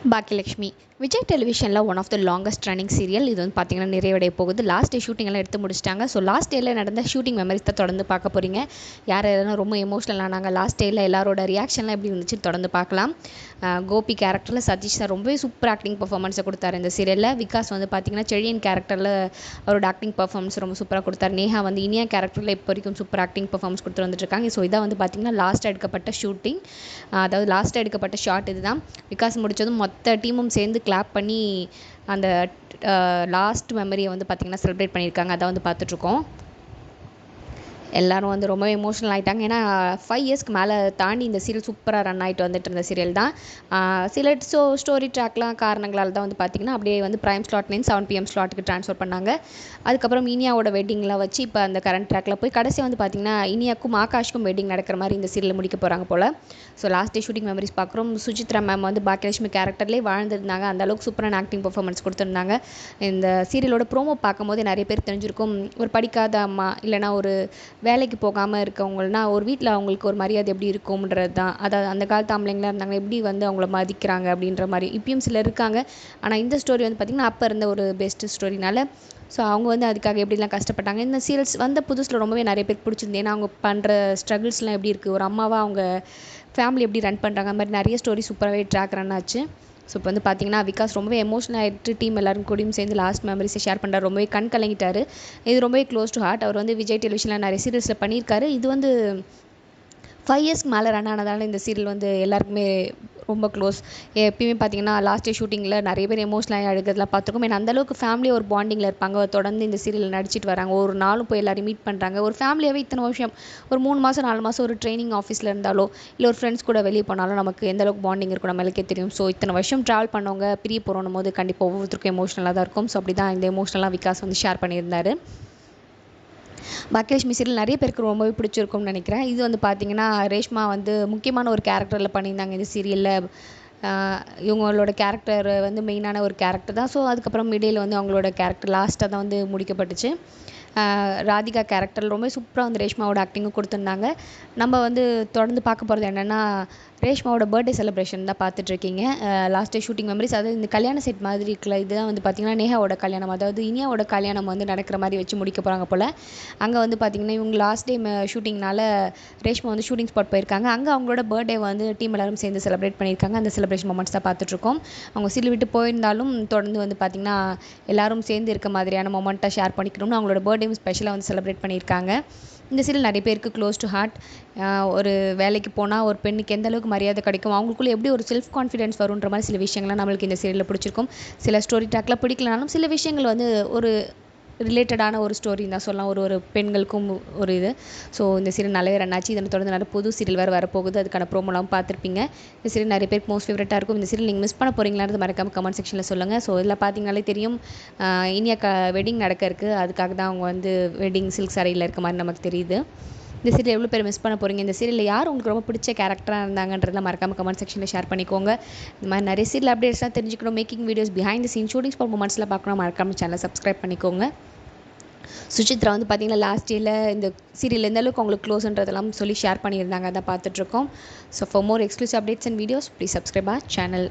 பாக்கியலட்சுமி விஜய் டெலிவிஷனில் one of the longest running serial இது வந்து பார்த்தீங்கன்னா நிறைவடைய போகுது. லாஸ்ட் டே ஷூட்டிங் எல்லாம் எடுத்து முடிச்சிட்டாங்க. ஸோ லாஸ்ட் டேயில் நடந்த ஷூட்டிங் மெமரிஸ் தான் தொடர்ந்து பார்க்க போகிறீங்க. யார் யாரெல்லாம் ரொம்ப எமோஷனல் ஆனாங்க, லாஸ்ட் டேயில் எல்லாரோட ரியாக்ஷன்லாம் எப்படி இருந்துச்சு தொடர்ந்து பார்க்கலாம். கோபி கேரக்டரில் சதீஷ் சார் ரொம்பவே சூப்பர் ஆக்டிங் பர்ஃபார்மன்ஸை கொடுத்தாரு இந்த சீரியலில். விகாஸ் வந்து பார்த்தீங்கன்னா செழியன் கேரக்டரில் அவரோட ஆக்டிங் பர்ஃபார்மன்ஸ் ரொம்ப சூப்பராக கொடுத்தாரு. நேஹா வந்து இனியா கேரக்டரில் இப்போ வரைக்கும் சூப்பர் ஆக்டிங் பர்ஃபார்மன்ஸ் கொடுத்து வந்துட்டுருக்காங்க. ஸோ இதான் வந்து பார்த்தீங்கன்னா லாஸ்ட்டாக எடுக்கப்பட்ட ஷூட்டிங், அதாவது லாஸ்ட்டாக எடுக்கப்பட்ட ஷாட் இதுதான். விகாஸ் முடித்ததும் மொத்த டீமும் சேர்ந்து கிளாப் பண்ணி அந்த லாஸ்ட் மெமரியை வந்து பார்த்திங்கன்னா செலிப்ரேட் பண்ணியிருக்காங்க. அதான் வந்து பார்த்துட்ருக்கோம். எல்லோரும் வந்து ரொம்ப எமோஷனல் ஆகிட்டாங்க. ஏன்னா 5 இயர்ஸ்க்கு மேலே தாண்டி இந்த சீரியல் சூப்பராக ரன் ஆகிட்டு வந்துட்டு இருந்த சீரியல் தான். சில ஸ்டோரி ட்ராக்லாம் காரணங்களால் தான் வந்து பார்த்திங்கன்னா அப்படியே வந்து ப்ரைம் ஸ்லாட்லேருந்து 7 PM ஸ்லாட்டுக்கு ட்ரான்ஸ்ஃபர் பண்ணாங்க. அதுக்கப்புறம் இனியாவோட வெட்டிங்லாம் வச்சு இப்போ அந்த கரண்ட் ட்ராக்கில் போய் கடைசியாக வந்து பார்த்திங்கன்னா இனியாக்கும் ஆகாஷ்க்கும் வெட்டிங் நடக்கிற மாதிரி இந்த சீரியல் முடிக்க போகிறாங்க போல். So last day shooting memories பார்க்குறோம். சுசித்ரா மேம் வந்து பாக்கியலட்சுமி கேரக்டர்லேயே வாழ்ந்துருந்தாங்க. அந்தளவுக்கு சூப்பரான ஆக்டிங் பர்ஃபார்மன்ஸ் கொடுத்துருந்தாங்க. இந்த சீரியலோட ப்ரோமோ பார்க்கும்போது நிறைய பேர் தெரிஞ்சிருக்கும், ஒரு படிக்காத அம்மா இல்லைனா ஒரு வேலைக்கு போகாமல் இருக்கவங்கன்னா ஒரு வீட்டில் அவங்களுக்கு ஒரு மரியாதை எப்படி இருக்கும்ன்றது தான். அதாவது அந்த காலத்து ஆம்பளைங்களாக இருந்தாங்க, எப்படி வந்து அவங்கள மதிக்கிறாங்க அப்படின்ற மாதிரி இப்பயும் சிலர் இருக்காங்க. ஆனால் இந்த ஸ்டோரி வந்து பார்த்திங்கன்னா அப்போ இருந்த ஒரு பெஸ்ட் ஸ்டோரினால ஸோ அவங்க வந்து அதுக்காக எப்படிலாம் கஷ்டப்பட்டாங்க. இந்த சீரியல்ஸ் வந்த புதுசில் ரொம்பவே நிறைய பேர் பிடிச்சிருந்து. ஏன்னா அவங்க பண்ணுற ஸ்ட்ரகிள்ஸ்லாம் எப்படி இருக்குது, ஒரு அம்மாவாக அவங்க ஃபேமிலி எப்படி ரன் பண்ணுறாங்க, அந்த மாதிரி நிறைய ஸ்டோரி சூப்பராகவே ட்ராக் ரன் ஆச்சு. ஸோ இப்போ வந்து பார்த்திங்கன்னா விகாஸ் ரொம்பவே எமோஷனல் ஆகிட்டு டீம் எல்லோரும் கூடயும் சேர்ந்து லாஸ்ட் மெமரிஸை ஷேர் பண்ணுறாரு. ரொம்பவே கண் கலங்கிட்டார். இது ரொம்பவே க்ளோஸ் டு ஹார்ட். அவர் வந்து விஜய் டெலிவிஷனில் நிறைய சீரியல்ஸில் பண்ணியிருக்காரு. இது வந்து 5 இயர்ஸ்க்கு மேலே ரன் ஆனதால் இந்த சீரியல் வந்து எல்லாருக்குமே ரொம்ப க்ளோஸ். எப்பயுமே பார்த்திங்கன்னா லாஸ்ட் டே ஷூட்டிங்கில் நிறைய பேர் எமோஷனலாக அழுகிறதுலாம் பார்த்துருக்கோம். ஏன்னா அந்தளவுக்கு ஃபேமிலியாக ஒரு பாண்டிங்கில் இருப்பாங்க. தொடர்ந்து இந்த சீரியலில் நடிச்சிட்டு வராங்க. ஒரு நாளும் போய் எல்லோரும் மீட் பண்ணுறாங்க. ஒரு ஃபேமிலியாகவே இத்தனை வருஷம் ஒரு 3 மாதம் 4 மாதம் ஒரு ட்ரைனிங் ஆஃபீஸில் இருந்தாலோ இல்லை ஒரு ஃப்ரெண்ட்ஸ் கூட வெளியே போனாலும் நமக்கு எந்தளவுக்கு பாண்டிங் இருக்கும் நம்மளுக்கே தெரியும். ஸோ இத்தனை வருஷம் ட்ராவல் பண்ணவங்க பிரிய போகிறோம் போது கண்டிப்பாக ஒவ்வொருத்தருக்கும் எமோஷனலாக தான் இருக்கும். ஸோ அப்படி தான் இந்த எமோஷனலாக விகாஸ் வந்து ஷேர் பண்ணியிருந்தார். பாக்கியலட்சுமி சீரியல் நிறைய பேருக்கு ரொம்பவே பிடிச்சிருக்கும்னு நினைக்கிறேன். இது வந்து பார்த்திங்கன்னா ரேஷ்மா வந்து முக்கியமான ஒரு கேரக்டரில் பண்ணியிருந்தாங்க இந்த சீரியலில். இவங்களோட கேரக்டர் வந்து மெயினான ஒரு கேரக்டர் தான். ஸோ அதுக்கப்புறம் இடையில் வந்து அவங்களோட கேரக்டர் லாஸ்ட்டாக தான் வந்து முடிக்கப்பட்டுச்சு. ராதிகா கேரக்டர் ரொம்ப சூப்பராக வந்து ரேஷ்மாவோட ஆக்டிங்கும் கொடுத்துருந்தாங்க. நம்ம வந்து தொடர்ந்து பார்க்க போகிறது என்னென்னா ரேஷ்மாவோட பர்த்டே செலிப்ரேஷன் தான் பார்த்துட்ருக்கீங்க. லாஸ்ட் டே ஷூட்டிங் மெமரிஸ், அதாவது இந்த கல்யாண செட் மாதிரி இருக்குல்ல, இதுதான் வந்து பார்த்திங்கன்னா நேஹாவோட கல்யாணம், அதாவது இனியாவோட கல்யாணம் வந்து நடக்கிற மாதிரி வச்சு முடிக்க போகிறாங்க போல். அங்கே வந்து பார்த்திங்கன்னா இவங்க லாஸ்ட் டே ஷூட்டிங்னால ரேஷ்மா வந்து ஷூட்டிங் ஸ்பாட் போயிருக்காங்க. அங்கே அவங்களோட பர்த்டே வந்து டீம் எல்லோரும் சேர்ந்து செலிப்ரேட் பண்ணியிருக்காங்க. அந்த செலிப்ரேஷன் மொமெண்ட்ஸ் தான் பார்த்துட்ருக்கோம். அவங்க சீரியல் விட்டு போயிருந்தாலும் தொடர்ந்து வந்து பார்த்திங்கன்னா எல்லோரும் சேர்ந்து இருக்க மாதிரியான மொமெண்ட்டை ஷேர் பண்ணிக்கணும்னு அவங்களோட பர்த்டேவும் ஸ்பெஷலாக வந்து செலிப்ரேட் பண்ணியிருக்காங்க. இந்த சீரியல் நிறைய பேருக்கு க்ளோஸ் டு ஹார்ட். ஒரு வேலைக்கு போனால் ஒரு பெண்ணுக்கு எந்த அளவுக்கு மரியாதை கிடைக்கும், அவங்களுக்குள்ள எப்படி ஒரு செல்ஃப் கான்ஃபிடென்ஸ் வருன்ற மாதிரி சில விஷயங்கள்லாம் நம்மளுக்கு இந்த சீரியலில் பிடிச்சிருக்கும். சில ஸ்டோரி ட்ராக்லாம் பிடிக்கலனாலும் சில விஷயங்கள் வந்து ஒரு ரிலேட்டடான ஒரு ஸ்டோரி தான் சொல்லலாம். ஒரு பெண்களுக்கும் ஒரு இது. ஸோ இந்த சீரியல் நல்லாவே ரன் ஆச்சு. இதனை தொடர்ந்து நிறைய புது சீரியல் வேறு வரப்போகுது. அதுக்கான ப்ரோமோலாம் பார்த்துருப்பீங்க. இந்த சீரியல் நிறைய பேருக்கு மோஸ்ட் ஃபேவரட்டாக இருக்கும். இந்த சீரியல் நீங்கள் மிஸ் பண்ண போகிறீங்களான்றது மறக்காம கமெண்ட் செக்ஷனில் சொல்லுங்கள். ஸோ இதில் பார்த்தீங்கனாலே தெரியும், இனியா வெட்டிங் நடக்க இருக்குது. அதுக்காக தான் அவங்க வந்து வெட்டிங் சில்க் சாரியில் இருக்க மாதிரி நமக்கு தெரியுது. இந்த சீரியல் எவ்வளோ பேர் மிஸ் பண்ண போகிறீங்க, இந்த சீரியலில் யார் உங்களுக்கு ரொம்ப பிடிச்ச கேரக்டராக இருந்தாங்கன்றதை மறக்காம கமெண்ட் செக்ஷனில் ஷேர் பண்ணிக்கோங்க. இந்த மாதிரி நிறைய சீரியல் அப்டேட்ஸ்லாம் தெரிஞ்சுக்கணும், making videos behind the scene shooting spot மூமெண்ட்ஸ்லாம் பார்க்கணும், மறக்காம சேனலை சப்ஸ்கிரைப் பண்ணிக்கோங்க. சுசித்ரா வந்து பார்த்திங்கன்னா லாஸ்ட் டேயில் இந்த சீரியல் எந்த அளவுக்கு அவங்களுக்கு க்ளோஸ்ன்றதெல்லாம் சொல்லி ஷேர் பண்ணியிருந்தாங்க. அதை பார்த்துட்ருக்கோம். So for more exclusive updates and videos please subscribe R channel.